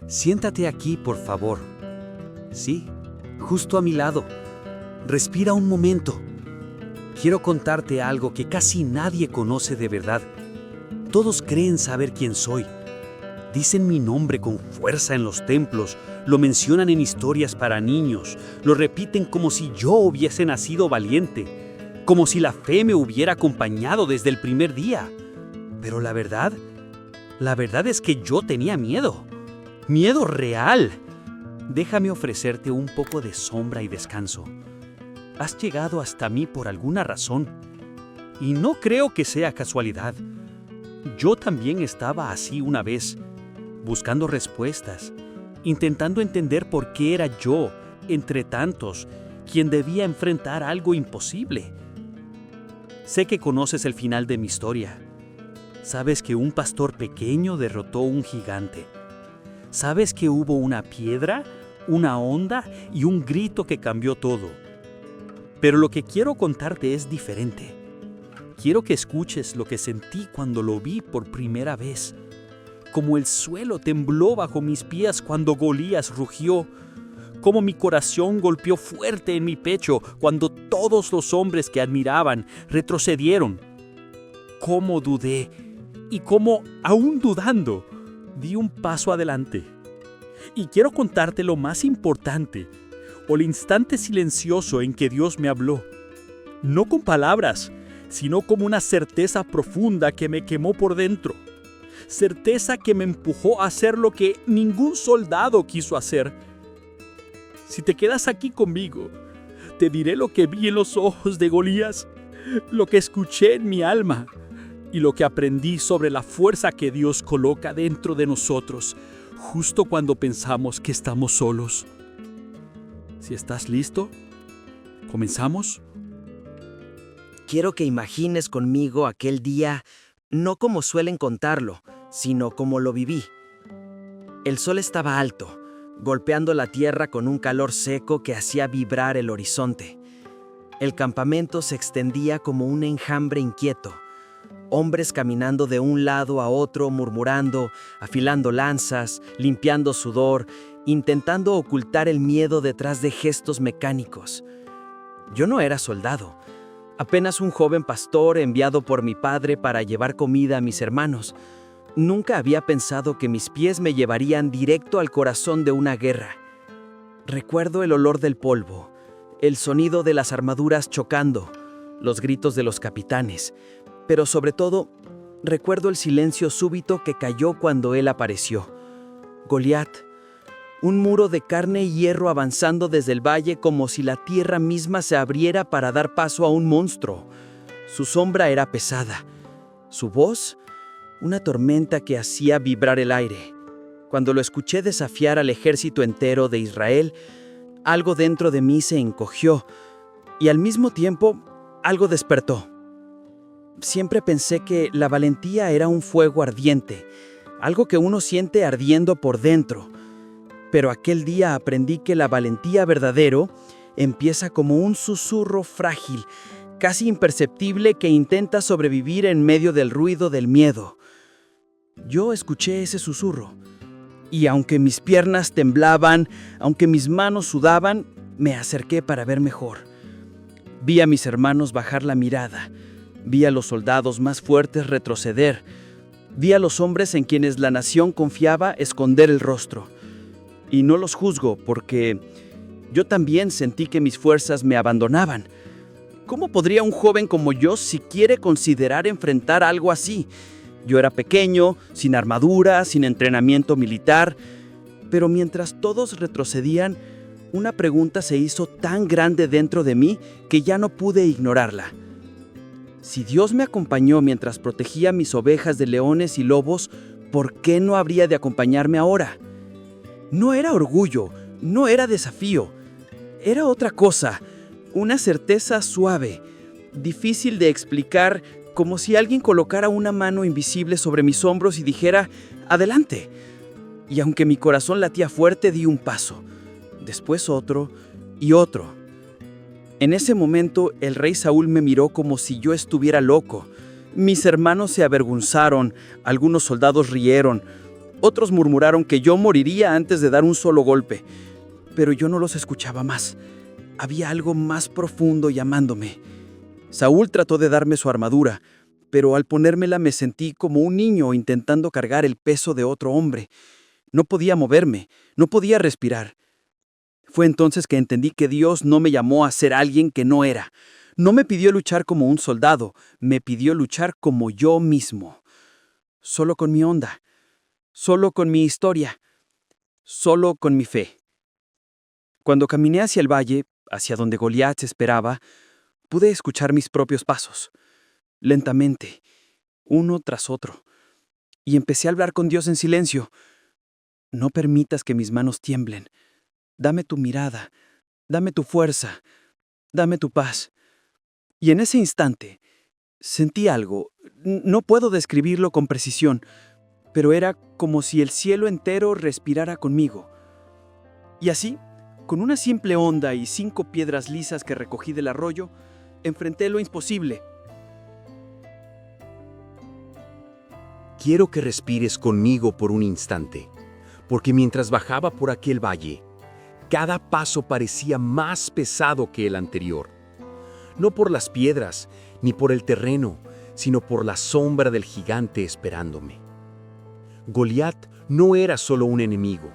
Siéntate aquí, por favor. Sí, justo a mi lado. Respira un momento. Quiero contarte algo que casi nadie conoce de verdad. Todos creen saber quién soy. Dicen mi nombre con fuerza en los templos, lo mencionan en historias para niños, lo repiten como si yo hubiese nacido valiente, como si la fe me hubiera acompañado desde el primer día. Pero la verdad es que yo tenía miedo. Miedo real. Déjame ofrecerte un poco de sombra y descanso. Has llegado hasta mí por alguna razón. Y no creo que sea casualidad. Yo también estaba así una vez, buscando respuestas, intentando entender por qué era yo, entre tantos, quien debía enfrentar algo imposible. Sé que conoces el final de mi historia. Sabes que un pastor pequeño derrotó a un gigante. Sabes que hubo una piedra, una onda y un grito que cambió todo. Pero lo que quiero contarte es diferente. Quiero que escuches lo que sentí cuando lo vi por primera vez. Como el suelo tembló bajo mis pies cuando Goliat rugió. Como mi corazón golpeó fuerte en mi pecho cuando todos los hombres que admiraban retrocedieron. Cómo dudé y cómo, aún dudando, di un paso adelante. Y quiero contarte lo más importante, o el instante silencioso en que Dios me habló. No con palabras, sino como una certeza profunda que me quemó por dentro. Certeza que me empujó a hacer lo que ningún soldado quiso hacer. Si te quedas aquí conmigo, te diré lo que vi en los ojos de Goliat, lo que escuché en mi alma y lo que aprendí sobre la fuerza que Dios coloca dentro de nosotros, justo cuando pensamos que estamos solos. Si estás listo, ¿comenzamos? Quiero que imagines conmigo aquel día, no como suelen contarlo, sino como lo viví. El sol estaba alto, golpeando la tierra con un calor seco que hacía vibrar el horizonte. El campamento se extendía como un enjambre inquieto. Hombres caminando de un lado a otro, murmurando, afilando lanzas, limpiando sudor, intentando ocultar el miedo detrás de gestos mecánicos. Yo no era soldado, apenas un joven pastor enviado por mi padre para llevar comida a mis hermanos. Nunca había pensado que mis pies me llevarían directo al corazón de una guerra. Recuerdo el olor del polvo, el sonido de las armaduras chocando, los gritos de los capitanes, pero sobre todo, recuerdo el silencio súbito que cayó cuando él apareció. Goliat, un muro de carne y hierro avanzando desde el valle como si la tierra misma se abriera para dar paso a un monstruo. Su sombra era pesada, su voz, una tormenta que hacía vibrar el aire. Cuando lo escuché desafiar al ejército entero de Israel, algo dentro de mí se encogió y al mismo tiempo algo despertó. Siempre pensé que la valentía era un fuego ardiente, algo que uno siente ardiendo por dentro. Pero aquel día aprendí que la valentía verdadero empieza como un susurro frágil, casi imperceptible que intenta sobrevivir en medio del ruido del miedo. Yo escuché ese susurro, y aunque mis piernas temblaban, aunque mis manos sudaban, me acerqué para ver mejor. Vi a mis hermanos bajar la mirada. Vi a los soldados más fuertes retroceder. Vi a los hombres en quienes la nación confiaba esconder el rostro. Y no los juzgo porque yo también sentí que mis fuerzas me abandonaban. ¿Cómo podría un joven como yo siquiera considerar enfrentar algo así? Yo era pequeño, sin armadura, sin entrenamiento militar. Pero mientras todos retrocedían, una pregunta se hizo tan grande dentro de mí que ya no pude ignorarla. Si Dios me acompañó mientras protegía mis ovejas de leones y lobos, ¿por qué no habría de acompañarme ahora? No era orgullo, no era desafío. Era otra cosa, una certeza suave, difícil de explicar, como si alguien colocara una mano invisible sobre mis hombros y dijera, ¡adelante! Y aunque mi corazón latía fuerte, di un paso, después otro y otro. En ese momento, el rey Saúl me miró como si yo estuviera loco. Mis hermanos se avergonzaron, algunos soldados rieron, Otros murmuraron que yo moriría antes de dar un solo golpe, pero yo no los escuchaba más. Había algo más profundo llamándome. Saúl trató de darme su armadura, pero al ponérmela me sentí como un niño intentando cargar el peso de otro hombre. No podía moverme, no podía respirar. Fue entonces que entendí que Dios no me llamó a ser alguien que no era. No me pidió luchar como un soldado, me pidió luchar como yo mismo. Solo con mi onda, solo con mi historia, solo con mi fe. Cuando caminé hacia el valle, hacia donde Goliat esperaba, pude escuchar mis propios pasos, lentamente, uno tras otro, y empecé a hablar con Dios en silencio. No permitas que mis manos tiemblen. Dame tu mirada, dame tu fuerza, dame tu paz. Y en ese instante, sentí algo. No puedo describirlo con precisión, pero era como si el cielo entero respirara conmigo. Y así, con una simple onda y 5 piedras lisas que recogí del arroyo, enfrenté lo imposible. Quiero que respires conmigo por un instante, porque mientras bajaba por aquel valle, cada paso parecía más pesado que el anterior. No por las piedras, ni por el terreno, sino por la sombra del gigante esperándome. Goliat no era solo un enemigo,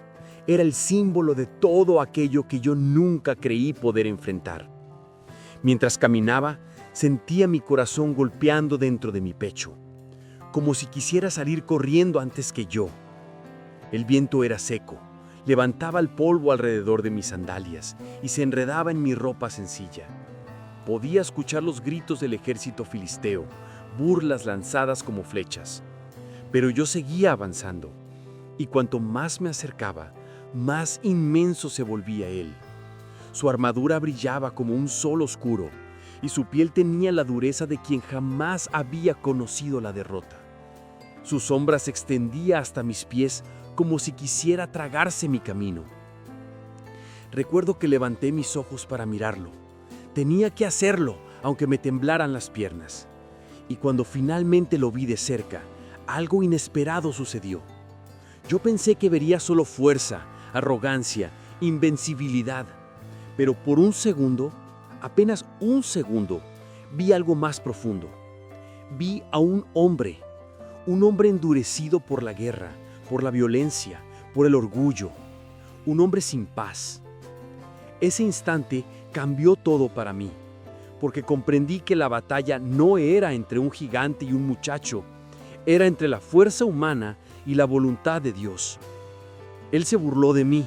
era el símbolo de todo aquello que yo nunca creí poder enfrentar. Mientras caminaba, sentía mi corazón golpeando dentro de mi pecho, como si quisiera salir corriendo antes que yo. El viento era seco, levantaba el polvo alrededor de mis sandalias y se enredaba en mi ropa sencilla. Podía escuchar los gritos del ejército filisteo, burlas lanzadas como flechas. Pero yo seguía avanzando, y cuanto más me acercaba, más inmenso se volvía él. Su armadura brillaba como un sol oscuro, y su piel tenía la dureza de quien jamás había conocido la derrota. Su sombra se extendía hasta mis pies como si quisiera tragarse mi camino. Recuerdo que levanté mis ojos para mirarlo. Tenía que hacerlo, aunque me temblaran las piernas. Y cuando finalmente lo vi de cerca, algo inesperado sucedió. Yo pensé que vería solo fuerza, arrogancia, invencibilidad. Pero por un segundo, apenas un segundo, vi algo más profundo. Vi a un hombre endurecido por la guerra, por la violencia, por el orgullo. Un hombre sin paz. Ese instante cambió todo para mí, porque comprendí que la batalla no era entre un gigante y un muchacho, era entre la fuerza humana y la voluntad de Dios. Él se burló de mí.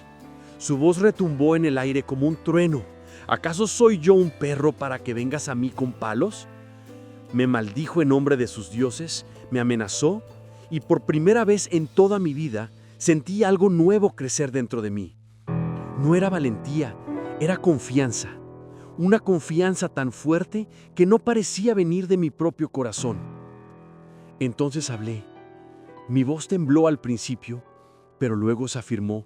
Su voz retumbó en el aire como un trueno. ¿Acaso soy yo un perro para que vengas a mí con palos? Me maldijo en nombre de sus dioses, me amenazó, y por primera vez en toda mi vida sentí algo nuevo crecer dentro de mí. No era valentía, era confianza. Una confianza tan fuerte que no parecía venir de mi propio corazón. Entonces hablé. Mi voz tembló al principio, pero luego se afirmó: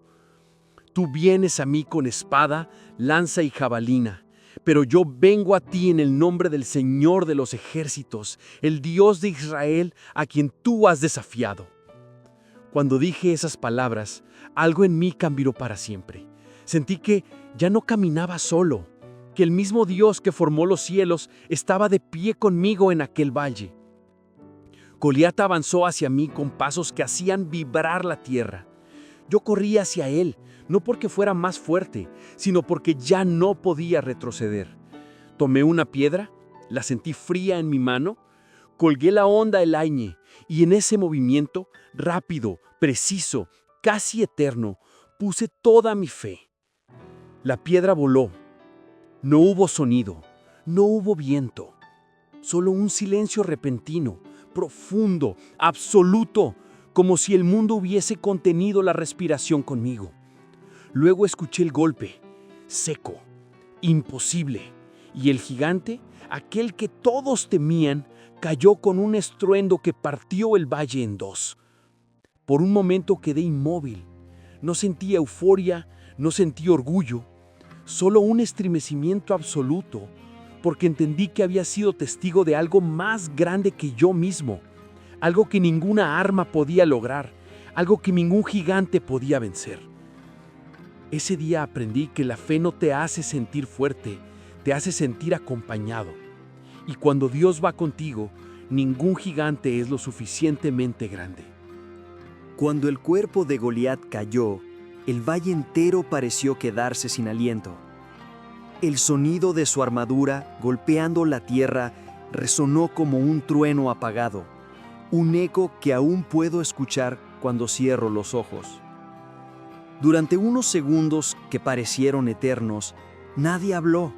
Tú vienes a mí con espada, lanza y jabalina, pero yo vengo a ti en el nombre del Señor de los ejércitos, el Dios de Israel, a quien tú has desafiado. Cuando dije esas palabras, algo en mí cambió para siempre. Sentí que ya no caminaba solo, que el mismo Dios que formó los cielos estaba de pie conmigo en aquel valle. Goliat avanzó hacia mí con pasos que hacían vibrar la tierra. Yo corrí hacia él, no porque fuera más fuerte, sino porque ya no podía retroceder. Tomé una piedra, la sentí fría en mi mano, colgué la honda del añe y en ese movimiento, rápido, preciso, casi eterno, puse toda mi fe. La piedra voló. No hubo sonido, no hubo viento, solo un silencio repentino, profundo, absoluto, como si el mundo hubiese contenido la respiración conmigo. Luego escuché el golpe, seco, imposible, y el gigante, aquel que todos temían, cayó con un estruendo que partió el valle en dos. Por un momento quedé inmóvil. No sentí euforia, no sentí orgullo, solo un estremecimiento absoluto, porque entendí que había sido testigo de algo más grande que yo mismo, algo que ninguna arma podía lograr, algo que ningún gigante podía vencer. Ese día aprendí que la fe no te hace sentir fuerte, te hace sentir acompañado. Y cuando Dios va contigo, ningún gigante es lo suficientemente grande. Cuando el cuerpo de Goliat cayó, el valle entero pareció quedarse sin aliento. El sonido de su armadura golpeando la tierra resonó como un trueno apagado, un eco que aún puedo escuchar cuando cierro los ojos. Durante unos segundos que parecieron eternos, nadie habló,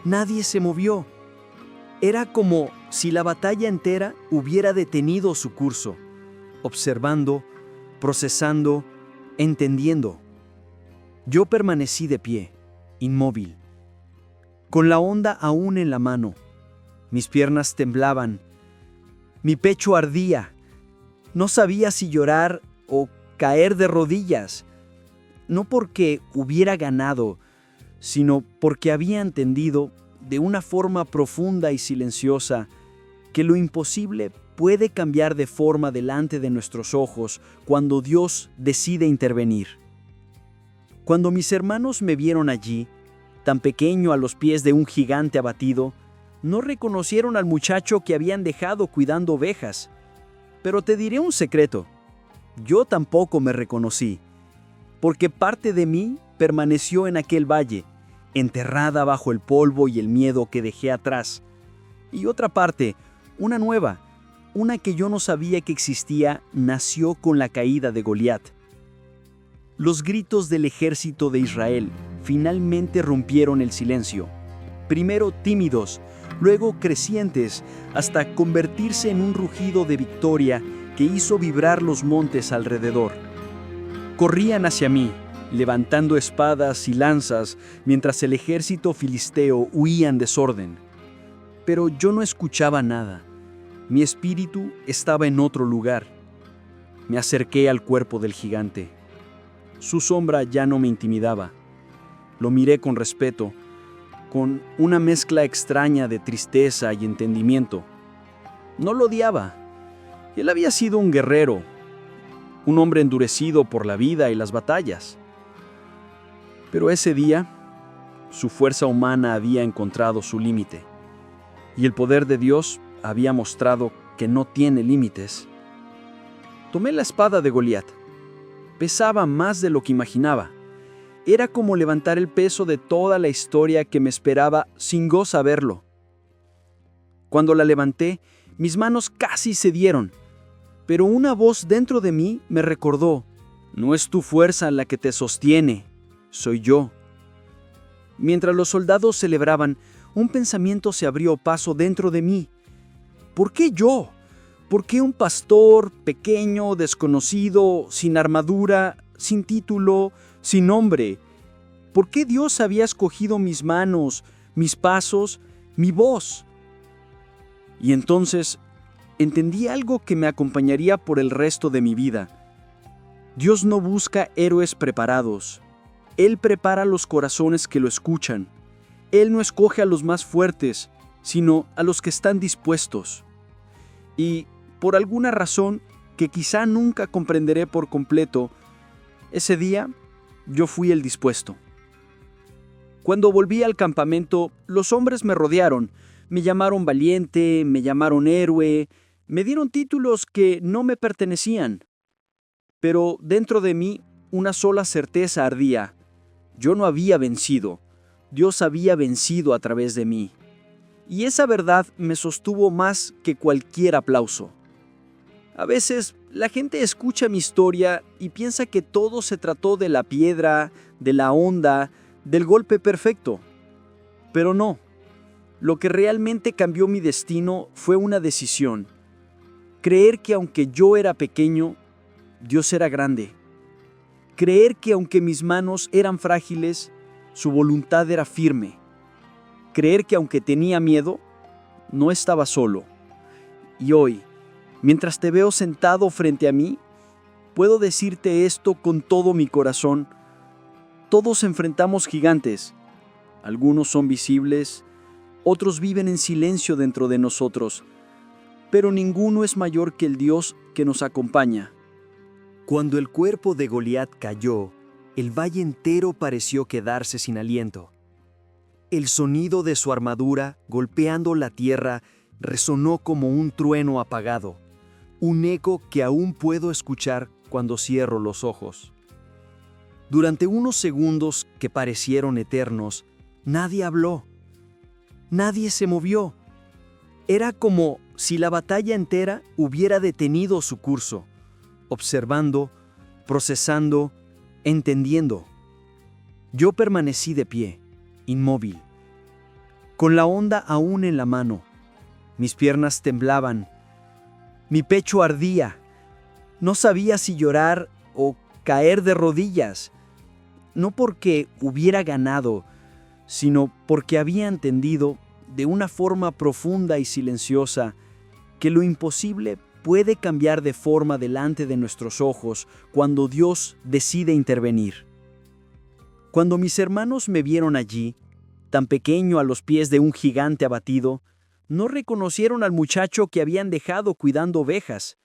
nadie se movió. Era como si la batalla entera hubiera detenido su curso, observando, procesando, entendiendo. Yo permanecí de pie, inmóvil, con la honda aún en la mano. Mis piernas temblaban, mi pecho ardía. No sabía si llorar o caer de rodillas, no porque hubiera ganado, sino porque había entendido de una forma profunda y silenciosa que lo imposible puede cambiar de forma delante de nuestros ojos cuando Dios decide intervenir. Cuando mis hermanos me vieron allí, tan pequeño a los pies de un gigante abatido, no reconocieron al muchacho que habían dejado cuidando ovejas. Pero te diré un secreto, yo tampoco me reconocí, porque parte de mí permaneció en aquel valle, enterrada bajo el polvo y el miedo que dejé atrás. Y otra parte, una nueva, una que yo no sabía que existía, nació con la caída de Goliat. Los gritos del ejército de Israel finalmente rompieron el silencio, primero tímidos, luego crecientes, hasta convertirse en un rugido de victoria que hizo vibrar los montes alrededor. Corrían hacia mí, levantando espadas y lanzas, mientras el ejército filisteo huía en desorden. Pero yo no escuchaba nada. Mi espíritu estaba en otro lugar. Me acerqué al cuerpo del gigante. Su sombra ya no me intimidaba. Lo miré con respeto, con una mezcla extraña de tristeza y entendimiento. No lo odiaba. Él había sido un guerrero, un hombre endurecido por la vida y las batallas. Pero ese día, su fuerza humana había encontrado su límite, y el poder de Dios había mostrado que no tiene límites. Tomé la espada de Goliat. Pesaba más de lo que imaginaba. Era como levantar el peso de toda la historia que me esperaba sin yo saberlo. Cuando la levanté, mis manos casi cedieron, pero una voz dentro de mí me recordó: no es tu fuerza la que te sostiene, soy yo. Mientras los soldados celebraban, un pensamiento se abrió paso dentro de mí. ¿Por qué yo? ¿Por qué un pastor pequeño, desconocido, sin armadura, sin título, sin nombre? ¿Por qué Dios había escogido mis manos, mis pasos, mi voz? Y entonces entendí algo que me acompañaría por el resto de mi vida. Dios no busca héroes preparados. Él prepara los corazones que lo escuchan. Él no escoge a los más fuertes, sino a los que están dispuestos. Y, por alguna razón que quizá nunca comprenderé por completo, ese día yo fui el dispuesto. Cuando volví al campamento, los hombres me rodearon, me llamaron valiente, me llamaron héroe, me dieron títulos que no me pertenecían. Pero dentro de mí una sola certeza ardía: yo no había vencido, Dios había vencido a través de mí. Y esa verdad me sostuvo más que cualquier aplauso. A veces la gente escucha mi historia y piensa que todo se trató de la piedra, de la onda, del golpe perfecto. Pero no. Lo que realmente cambió mi destino fue una decisión. Creer que aunque yo era pequeño, Dios era grande. Creer que aunque mis manos eran frágiles, su voluntad era firme. Creer que aunque tenía miedo, no estaba solo. Y hoy, mientras te veo sentado frente a mí, puedo decirte esto con todo mi corazón. Todos enfrentamos gigantes. Algunos son visibles, otros viven en silencio dentro de nosotros, pero ninguno es mayor que el Dios que nos acompaña. Cuando el cuerpo de Goliat cayó, el valle entero pareció quedarse sin aliento. El sonido de su armadura golpeando la tierra resonó como un trueno apagado, un eco que aún puedo escuchar cuando cierro los ojos. Durante unos segundos que parecieron eternos, nadie habló. Nadie se movió. Era como si la batalla entera hubiera detenido su curso, observando, procesando, entendiendo. Yo permanecí de pie, inmóvil, con la honda aún en la mano. Mis piernas temblaban, mi pecho ardía. No sabía si llorar o caer de rodillas, no porque hubiera ganado, sino porque había entendido de una forma profunda y silenciosa que lo imposible puede cambiar de forma delante de nuestros ojos cuando Dios decide intervenir. Cuando mis hermanos me vieron allí, tan pequeño a los pies de un gigante abatido, no reconocieron al muchacho que habían dejado cuidando ovejas.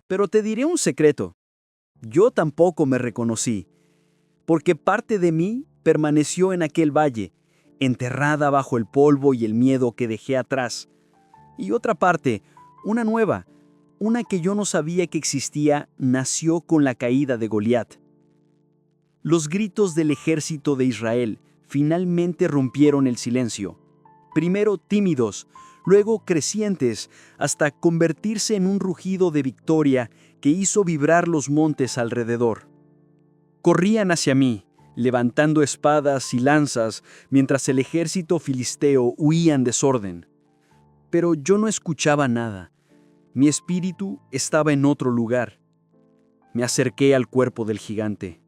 Pero te diré un secreto. Yo tampoco me reconocí, porque parte de mí permaneció en aquel valle, enterrada bajo el polvo y el miedo que dejé atrás. Y otra parte, una nueva, una que yo no sabía que existía, nació con la caída de Goliat. Los gritos del ejército de Israel finalmente rompieron el silencio. Primero tímidos, luego crecientes, hasta convertirse en un rugido de victoria que hizo vibrar los montes alrededor. Corrían hacia mí, levantando espadas y lanzas, mientras el ejército filisteo huía en desorden. Pero yo no escuchaba nada. Mi espíritu estaba en otro lugar. Me acerqué al cuerpo del gigante.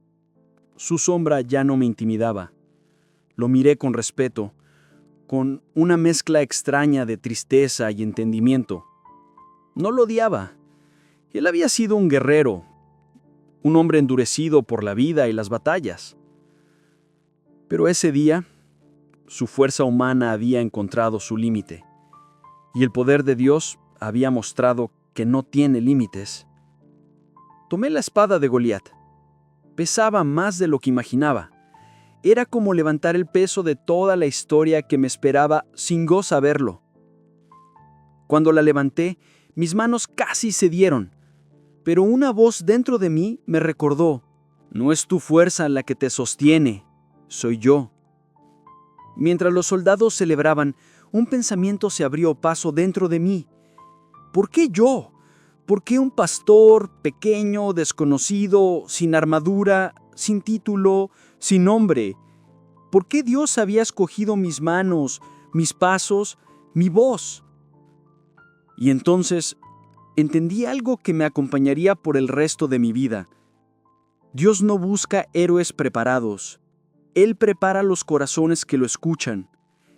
Su sombra ya no me intimidaba. Lo miré con respeto, con una mezcla extraña de tristeza y entendimiento. No lo odiaba. Él había sido un guerrero, un hombre endurecido por la vida y las batallas. Pero ese día, su fuerza humana había encontrado su límite, y el poder de Dios había mostrado que no tiene límites. Tomé la espada de Goliat. Pesaba más de lo que imaginaba. Era como levantar el peso de toda la historia que me esperaba sin yo saberlo. Cuando la levanté, mis manos casi cedieron, pero una voz dentro de mí me recordó: no es tu fuerza la que te sostiene, soy yo. Mientras los soldados celebraban, un pensamiento se abrió paso dentro de mí. ¿Por qué yo? ¿Por qué un pastor pequeño, desconocido, sin armadura, sin título, sin nombre? ¿Por qué Dios había escogido mis manos, mis pasos, mi voz? Y entonces entendí algo que me acompañaría por el resto de mi vida. Dios no busca héroes preparados. Él prepara los corazones que lo escuchan.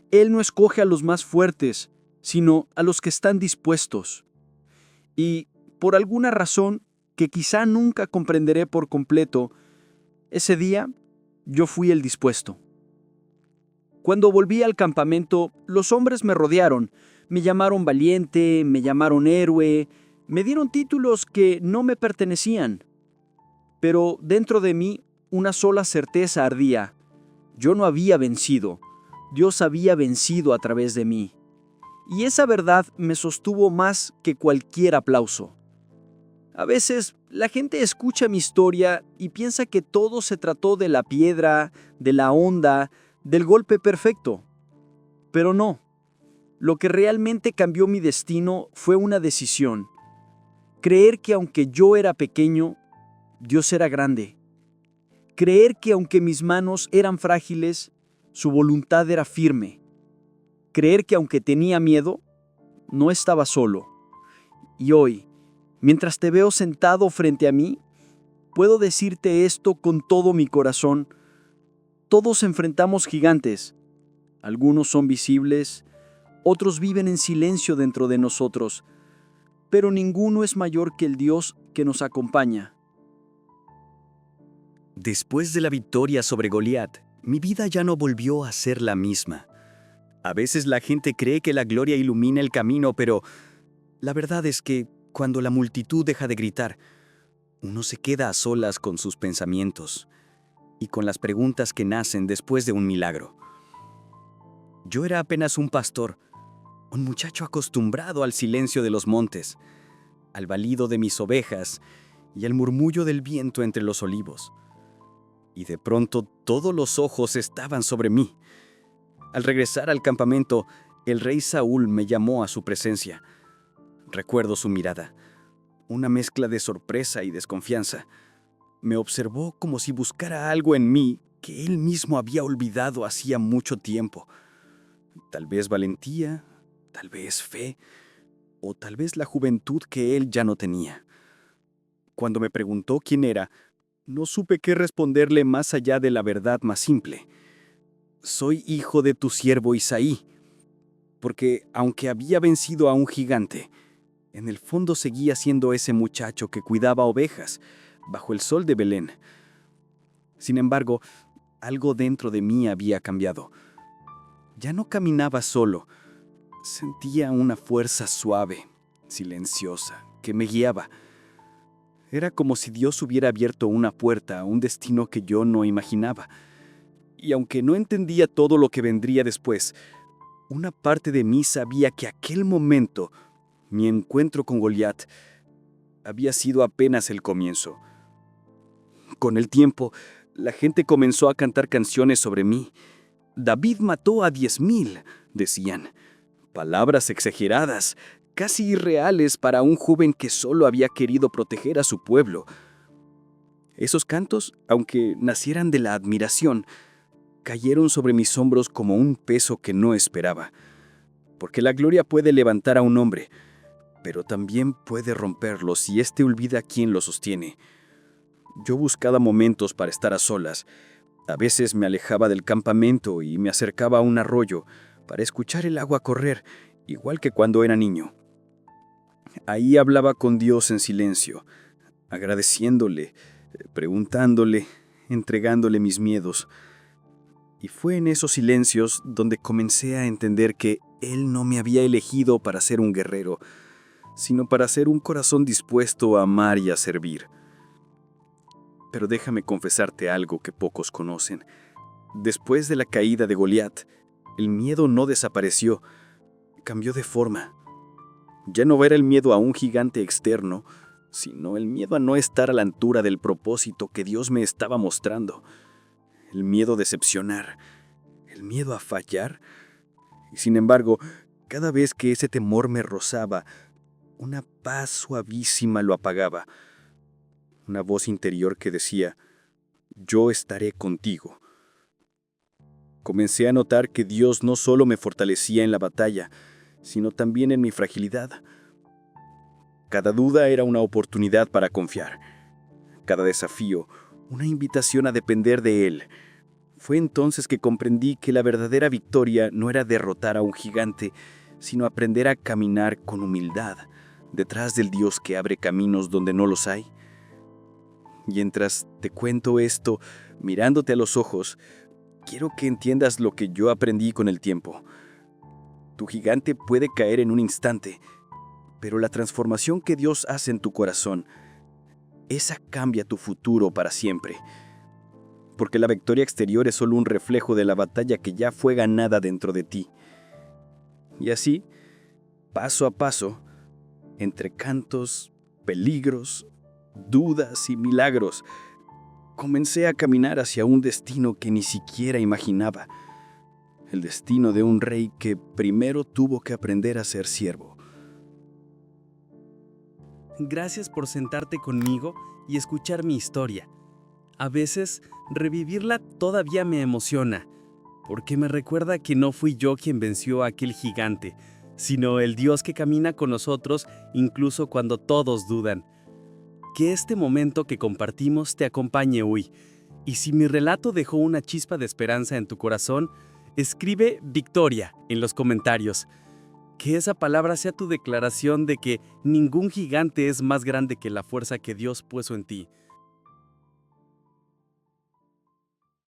Él no escoge a los más fuertes, sino a los que están dispuestos. Y, por alguna razón que quizá nunca comprenderé por completo, ese día yo fui el dispuesto. Cuando volví al campamento, los hombres me rodearon, me llamaron valiente, me llamaron héroe, me dieron títulos que no me pertenecían. Pero dentro de mí una sola certeza ardía: yo no había vencido, Dios había vencido a través de mí. Y esa verdad me sostuvo más que cualquier aplauso. A veces la gente escucha mi historia y piensa que todo se trató de la piedra, de la onda, del golpe perfecto. Pero no. Lo que realmente cambió mi destino fue una decisión. Creer que aunque yo era pequeño, Dios era grande. Creer que aunque mis manos eran frágiles, su voluntad era firme. Creer que aunque tenía miedo, no estaba solo. Y hoy, mientras te veo sentado frente a mí, puedo decirte esto con todo mi corazón: todos enfrentamos gigantes. Algunos son visibles, otros viven en silencio dentro de nosotros, pero ninguno es mayor que el Dios que nos acompaña. Después de la victoria sobre Goliat, mi vida ya no volvió a ser la misma. A veces la gente cree que la gloria ilumina el camino, pero la verdad es que cuando la multitud deja de gritar, uno se queda a solas con sus pensamientos y con las preguntas que nacen después de un milagro. Yo era apenas un pastor, un muchacho acostumbrado al silencio de los montes, al balido de mis ovejas y al murmullo del viento entre los olivos. Y de pronto todos los ojos estaban sobre mí. Al regresar al campamento, el rey Saúl me llamó a su presencia. Recuerdo su mirada, una mezcla de sorpresa y desconfianza. Me observó como si buscara algo en mí que él mismo había olvidado hacía mucho tiempo. Tal vez valentía, tal vez fe, o tal vez la juventud que él ya no tenía. Cuando me preguntó quién era, no supe qué responderle más allá de la verdad más simple. Soy hijo de tu siervo Isaí, porque aunque había vencido a un gigante, en el fondo seguía siendo ese muchacho que cuidaba ovejas bajo el sol de Belén. Sin embargo, algo dentro de mí había cambiado. Ya no caminaba solo, sentía una fuerza suave, silenciosa, que me guiaba. Era como si Dios hubiera abierto una puerta a un destino que yo no imaginaba. Y aunque no entendía todo lo que vendría después, una parte de mí sabía que aquel momento, mi encuentro con Goliat, había sido apenas el comienzo. Con el tiempo, la gente comenzó a cantar canciones sobre mí. David mató a 10,000, decían. Palabras exageradas, casi irreales para un joven que solo había querido proteger a su pueblo. Esos cantos, aunque nacieran de la admiración, cayeron sobre mis hombros como un peso que no esperaba. Porque la gloria puede levantar a un hombre, pero también puede romperlo si éste olvida quién lo sostiene. Yo buscaba momentos para estar a solas. A veces me alejaba del campamento y me acercaba a un arroyo para escuchar el agua correr, igual que cuando era niño. Ahí hablaba con Dios en silencio, agradeciéndole, preguntándole, entregándole mis miedos. Y fue en esos silencios donde comencé a entender que Él no me había elegido para ser un guerrero, sino para ser un corazón dispuesto a amar y a servir. Pero déjame confesarte algo que pocos conocen. Después de la caída de Goliat, el miedo no desapareció, cambió de forma. Ya no era el miedo a un gigante externo, sino el miedo a no estar a la altura del propósito que Dios me estaba mostrando. El miedo a decepcionar, el miedo a fallar. Y sin embargo, cada vez que ese temor me rozaba, una paz suavísima lo apagaba. Una voz interior que decía, yo estaré contigo. Comencé a notar que Dios no solo me fortalecía en la batalla, sino también en mi fragilidad. Cada duda era una oportunidad para confiar. Cada desafío, una invitación a depender de Él. Fue entonces que comprendí que la verdadera victoria no era derrotar a un gigante, sino aprender a caminar con humildad detrás del Dios que abre caminos donde no los hay. Mientras te cuento esto, mirándote a los ojos, quiero que entiendas lo que yo aprendí con el tiempo. Tu gigante puede caer en un instante, pero la transformación que Dios hace en tu corazón, esa cambia tu futuro para siempre. Porque la victoria exterior es solo un reflejo de la batalla que ya fue ganada dentro de ti. Y así, paso a paso, entre cantos, peligros, dudas y milagros, comencé a caminar hacia un destino que ni siquiera imaginaba. El destino de un rey que primero tuvo que aprender a ser siervo. Gracias por sentarte conmigo y escuchar mi historia. A veces, revivirla todavía me emociona, porque me recuerda que no fui yo quien venció a aquel gigante, sino el Dios que camina con nosotros incluso cuando todos dudan. Que este momento que compartimos te acompañe hoy, y si mi relato dejó una chispa de esperanza en tu corazón, escribe Victoria en los comentarios. Que esa palabra sea tu declaración de que ningún gigante es más grande que la fuerza que Dios puso en ti.